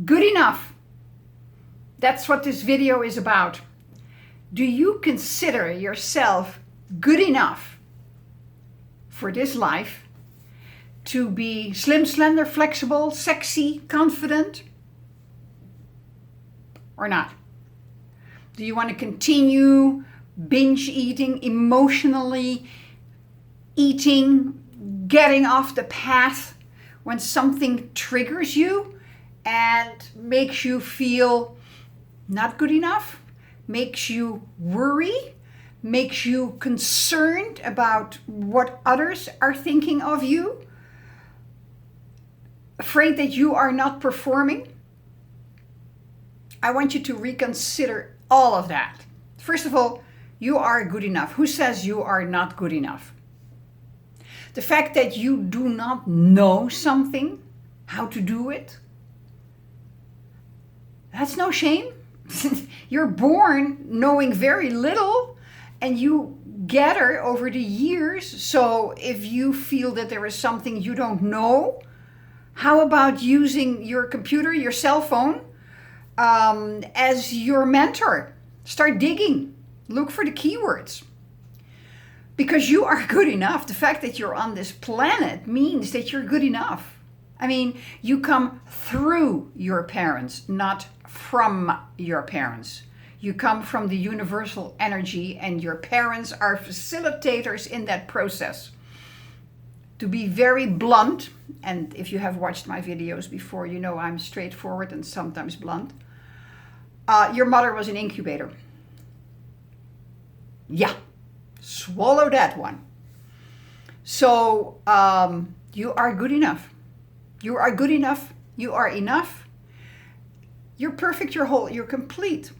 Good enough. That's what this video is about. Do you consider yourself good enough for this life to be slim, slender, flexible, sexy, confident, or not? Do you want to continue binge eating, emotionally eating, getting off the path when something triggers you and makes you feel not good enough, makes you worry, makes you concerned about what others are thinking of you, afraid that you are not performing? I want you to reconsider all of that. First of all, you are good enough. Who says you are not good enough? The fact that you do not know something, how to do it, that's no shame. You're born knowing very little and you gather over the years. So if you feel that there is something you don't know, how about using your computer, your cell phone, as your mentor? Start digging. Look for the keywords. Because you are good enough. The fact that you're on this planet means that you're good enough. I mean, you come through your parents, not from your parents. You come from the universal energy, and your parents are facilitators in that process. To be very blunt, and if you have watched my videos before, you know I'm straightforward and sometimes blunt. Your mother was an incubator. Yeah, swallow that one. So you are good enough. You are good enough. You are enough. You're perfect. You're whole. You're complete.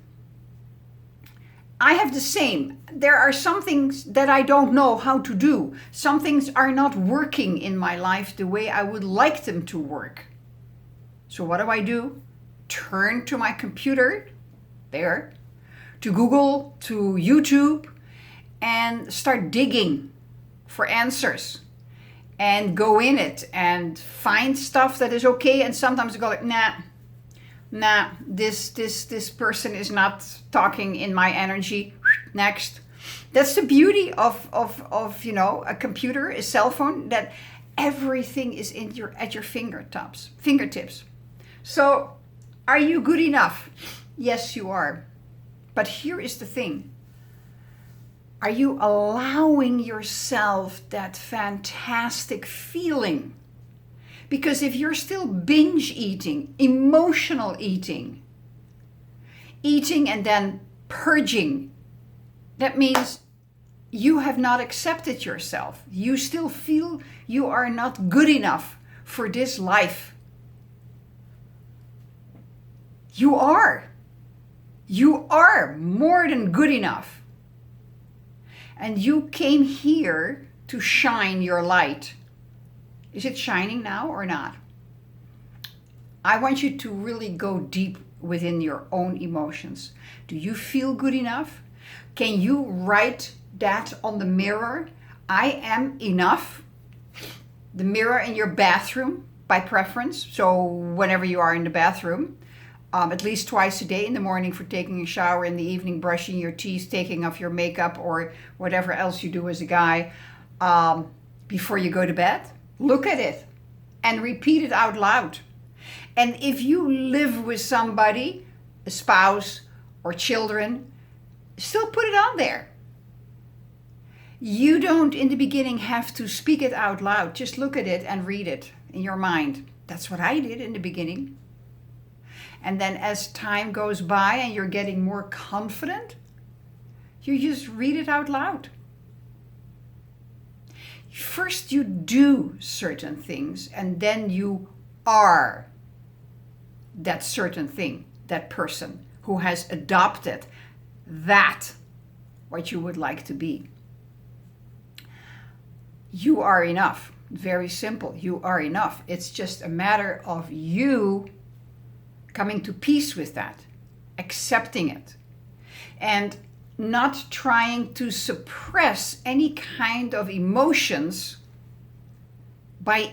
I have the same. There are some things that I don't know how to do. Some things are not working in my life the way I would like them to work. So what do? Turn to my computer, there, to Google, to YouTube, and start digging for answers. And go in it and find stuff that is okay. And sometimes I go like, nah, this person is not talking in my energy. Next. That's the beauty of a computer, a cell phone, that everything is at your fingertips. So, are you good enough? Yes, you are. But here is the thing. Are you allowing yourself that fantastic feeling? Because if you're still binge eating, emotional eating and then purging, that means you have not accepted yourself. You still feel you are not good enough for this life. You are. You are more than good enough. And you came here to shine your light. Is it shining now or not? I want you to really go deep within your own emotions. Do you feel good enough? Can you write that on the mirror? I am enough. The mirror in your bathroom, by preference. So whenever you are in the bathroom, at least twice a day, in the morning for taking a shower, in the evening brushing your teeth, taking off your makeup, or whatever else you do as a guy, before you go to bed. Look at it and repeat it out loud. And if you live with somebody, a spouse or children, still put it on there. You don't in the beginning have to speak it out loud. Just look at it and read it in your mind. That's what I did in the beginning. And then as time goes by and you're getting more confident, you just read it out loud. First you do certain things and then you are that certain thing, that person who has adopted that, what you would like to be. You are enough. Very simple. You are enough. It's just a matter of you coming to peace with that, accepting it, and not trying to suppress any kind of emotions by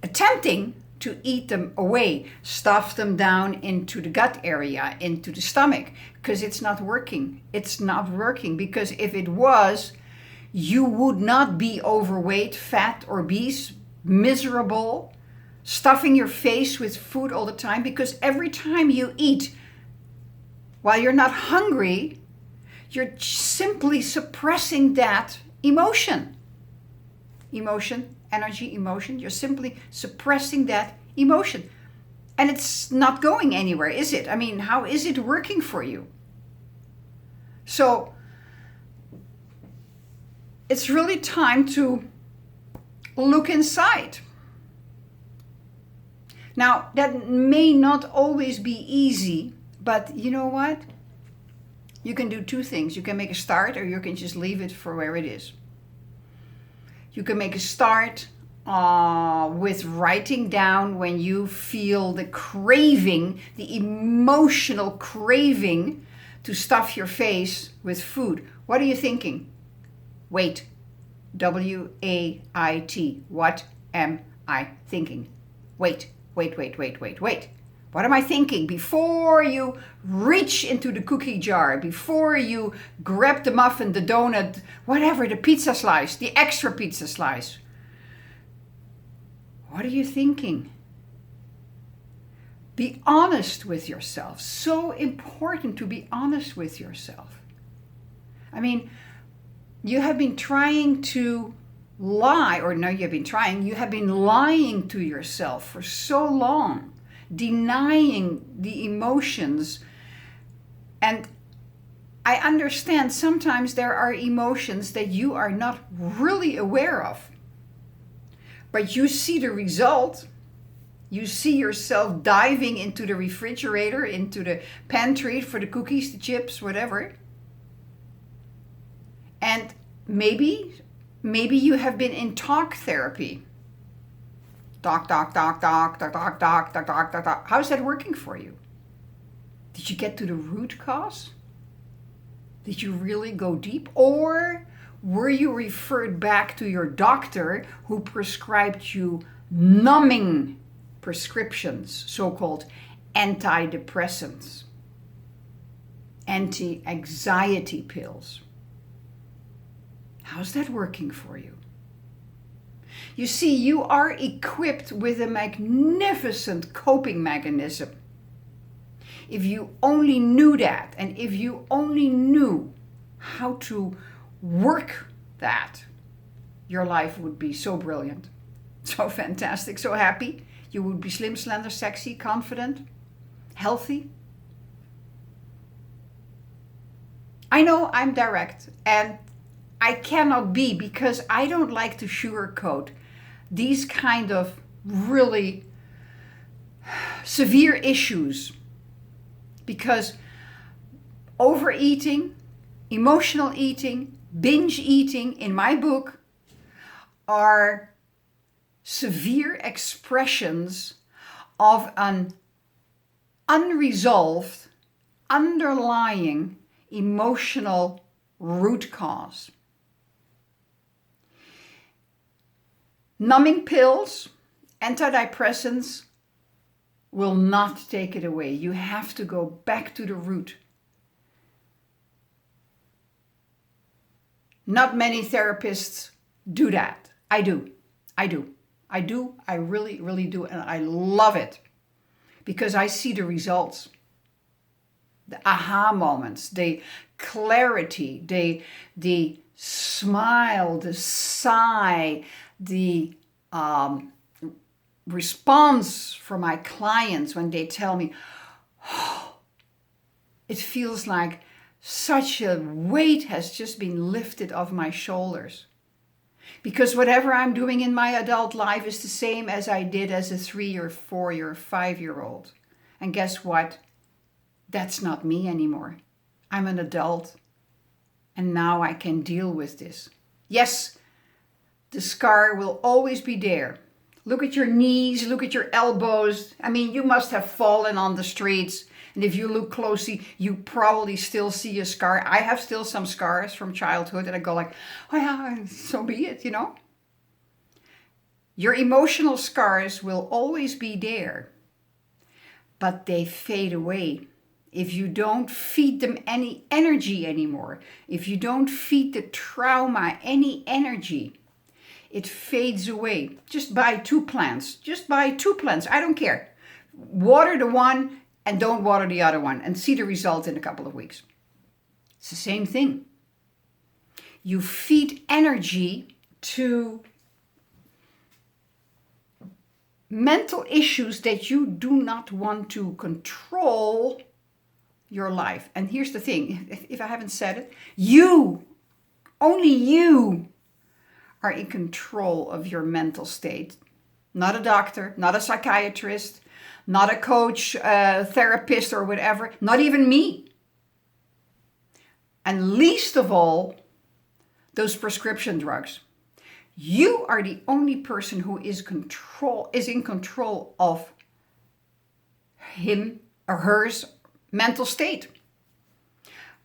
attempting to eat them away, stuff them down into the gut area, into the stomach, because it's not working. It's not working, because if it was, you would not be overweight, fat, obese, miserable, stuffing your face with food all the time, because every time you eat while you're not hungry, you're simply suppressing that emotion. Emotion, energy, emotion. You're simply suppressing that emotion. And it's not going anywhere, is it? I mean, how is it working for you? So it's really time to look inside. Now, that may not always be easy, but you know what? You can do two things. You can make a start, or you can just leave it for where it is. You can make a start with writing down when you feel the craving, the emotional craving to stuff your face with food. What are you thinking? Wait. W-A-I-T. What am I thinking? Wait. What am I thinking? Before you reach into the cookie jar, before you grab the muffin, the donut, whatever, the pizza slice, the extra pizza slice. What are you thinking? Be honest with yourself. So important to be honest with yourself. I mean, you have been trying to lie, or no, you have been lying to yourself for so long, denying the emotions. And I understand sometimes there are emotions that you are not really aware of, but you see the result. You see yourself diving into the refrigerator, into the pantry for the cookies, the chips, whatever. And maybe you have been in talk therapy. Talk. How's that working for you? Did you get to the root cause? Did you really go deep? Or were you referred back to your doctor who prescribed you numbing prescriptions, so-called antidepressants, anti-anxiety pills? How's that working for you? You see, you are equipped with a magnificent coping mechanism. If you only knew that, and if you only knew how to work that, your life would be so brilliant, so fantastic, so happy. You would be slim, slender, sexy, confident, healthy. I know I'm direct, and I cannot be, because I don't like to sugarcoat these kind of really severe issues. Because overeating, emotional eating, binge eating in my book are severe expressions of an unresolved, underlying emotional root cause. Numbing pills, antidepressants will not take it away. You have to go back to the root. Not many therapists do that. I do. I really, really do. And I love it, because I see the results. The aha moments, the clarity, the smile, the sigh, the response from my clients when they tell me, oh, it feels like such a weight has just been lifted off my shoulders. Because whatever I'm doing in my adult life is the same as I did as a 3 or 4 or 5-year-old. And guess what? That's not me anymore. I'm an adult. And now I can deal with this. Yes, the scar will always be there. Look at your knees, look at your elbows. I mean, you must have fallen on the streets. And if you look closely, you probably still see a scar. I have still some scars from childhood, and I go like, oh yeah, so be it, you know. Your emotional scars will always be there, but they fade away. If you don't feed them any energy anymore, if you don't feed the trauma any energy, it fades away. Just buy 2 plants. Just buy 2 plants. I don't care. Water the one and don't water the other one and see the result in a couple of weeks. It's the same thing. You feed energy to mental issues that you do not want to control your life. And here's the thing, if I haven't said it, only you are in control of your mental state. Not a doctor, not a psychiatrist, not a coach, therapist or whatever, not even me. And least of all, those prescription drugs. You are the only person who is in control of him or her mental state.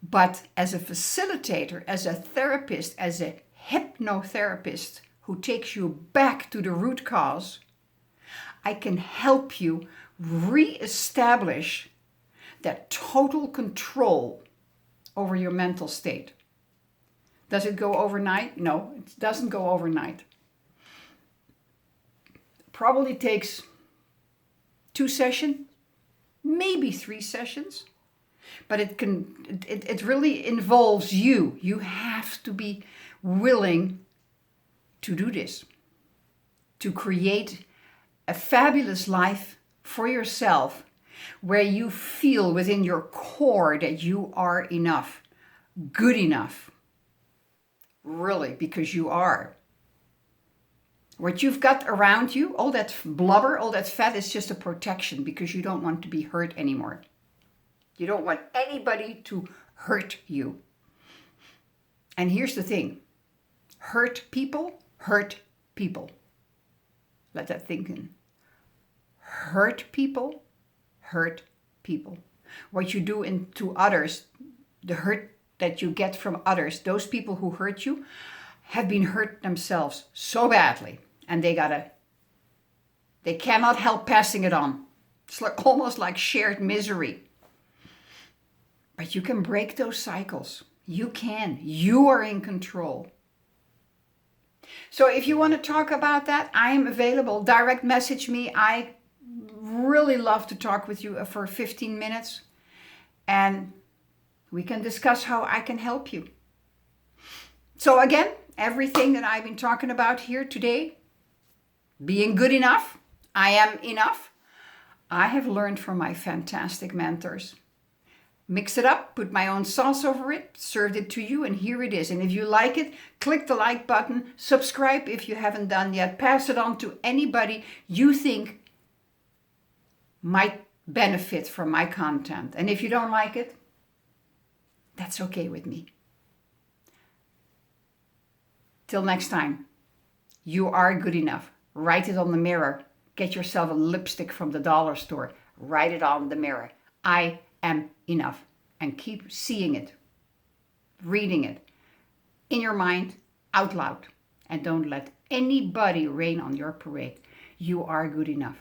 But as a facilitator, as a therapist, as a hypnotherapist who takes you back to the root cause, I can help you reestablish that total control over your mental state. Does it go overnight? No, it doesn't go overnight. Probably takes 2 sessions, maybe 3 sessions, but it really involves you. You have to be willing to do this, to create a fabulous life for yourself where you feel within your core that you are enough, good enough. Really, because you are. What you've got around you, all that blubber, all that fat is just a protection because you don't want to be hurt anymore. You don't want anybody to hurt you. And here's the thing. Hurt people hurt people. Let that sink in. Hurt people hurt people. What you do to others, the hurt that you get from others, those people who hurt you have been hurt themselves so badly, and they cannot help passing it on. It's almost like shared misery. But you can break those cycles. You can. You are in control. So if you want to talk about that, I am available. Direct message me. I really love to talk with you for 15 minutes. And we can discuss how I can help you. So again, everything that I've been talking about here today, being good enough, I am enough, I have learned from my fantastic mentors. Mix it up, put my own sauce over it, served it to you, and here it is. And if you like it, click the like button, subscribe if you haven't done yet, pass it on to anybody you think might benefit from my content. And if you don't like it, that's okay with me. Till next time, you are good enough. Write it on the mirror. Get yourself a lipstick from the dollar store. Write it on the mirror. I am enough. And keep seeing it, reading it, in your mind, out loud. And don't let anybody rain on your parade. You are good enough.